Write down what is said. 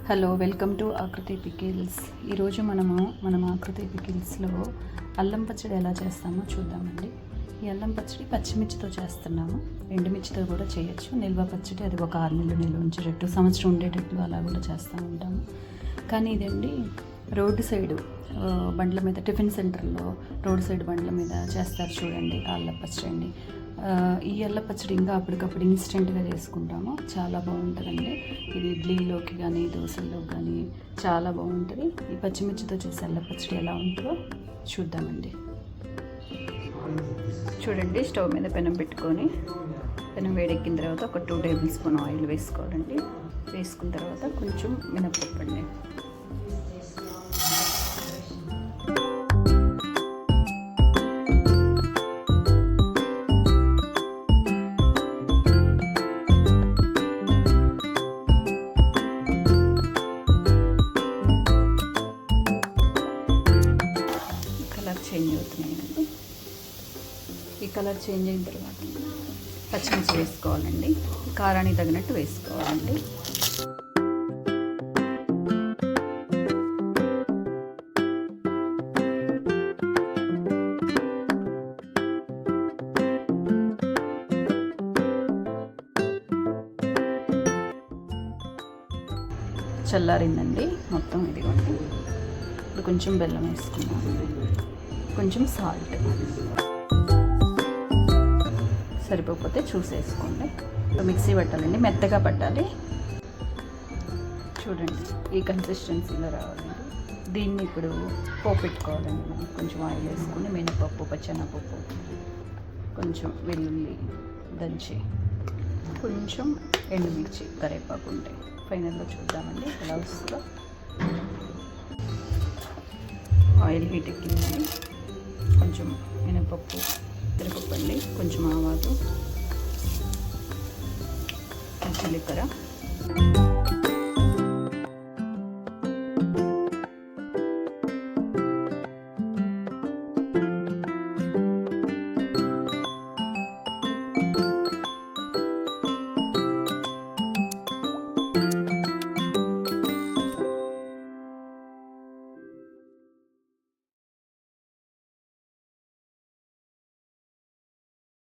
Hello, welcome to ఆకృతి pickles. ఈరోజు మనం ఆకృతి పికిల్స్లో అల్లం పచ్చడి ఎలా చేస్తామో చూద్దామండి. ఈ అల్లం పచ్చడి పచ్చిమిర్చితో చేస్తున్నాము. ఎండుమిర్చితో కూడా చేయొచ్చు. నిల్వ పచ్చడి అది ఒక 6 నెలలు నిల్వ ఉంచేటట్టు, సంవత్సరం ఉండేటట్లు అలా కూడా చేస్తూ ఉంటాము. కానీ ఇదండి రోడ్డు సైడు బండ్ల మీద, టిఫిన్ సెంటర్లో రోడ్డు సైడ్ బండ్ల మీద చేస్తారు చూడండి అల్లం పచ్చడి. ఈ అల్లం పచ్చడి ఇంకా అప్పటికప్పుడు ఇన్స్టెంట్గా చేసుకుంటాము. చాలా బాగుంటుందండి. ఇది ఇడ్లీలోకి కానీ దోశల్లోకి కానీ చాలా బాగుంటుంది. ఈ పచ్చిమిర్చితో చేసే అల్లం పచ్చడి ఎలా ఉంటుందో చూద్దామండి. చూడండి, స్టవ్ మీద పెనం పెట్టుకొని పెనం వేడెక్కిన తర్వాత ఒక 2 టేబుల్ స్పూన్ ఆయిల్ వేసుకోవాలండి. వేసుకున్న తర్వాత కొంచెం మినపప్పు అండి, కలర్ చేంజ్ అవుతున్నాయండి. ఈ కలర్ చేంజ్ అయిన తర్వాత పచ్చిమిర్చి వేసుకోవాలండి. కారానికి తగినట్టు వేసుకోవాలండి. చల్లారిందండి మొత్తం. ఇదిగోండి, ఇప్పుడు కొంచెం బెల్లం వేసుకున్నాము, కొంచెం సాల్ట్, సరిపోతే చూసేసుకోండి. మిక్సీ పట్టాలండి, మెత్తగా పట్టాలి. చూడండి, ఈ కన్సిస్టెన్సీలో రావాలండి. దీన్ని ఇప్పుడు పోపు పెట్టుకోవాలండి. మనం కొంచెం ఆయిల్ వేసుకొని మినపప్పు, పచ్చెనపప్పు, కొంచెం వెల్లుల్లి దంచి, కొంచెం ఎండుమిర్చి, కరివేపాకు ఉంటాయి. ఫైనల్లో చూద్దామండి ఎలా వస్తుందో. ఆయిల్ హీట్ ఎక్కిందండి. కొంచెం మినపప్పు, తిరగపల్లి, కొంచెం ఆవాలు, జీలకర్ర,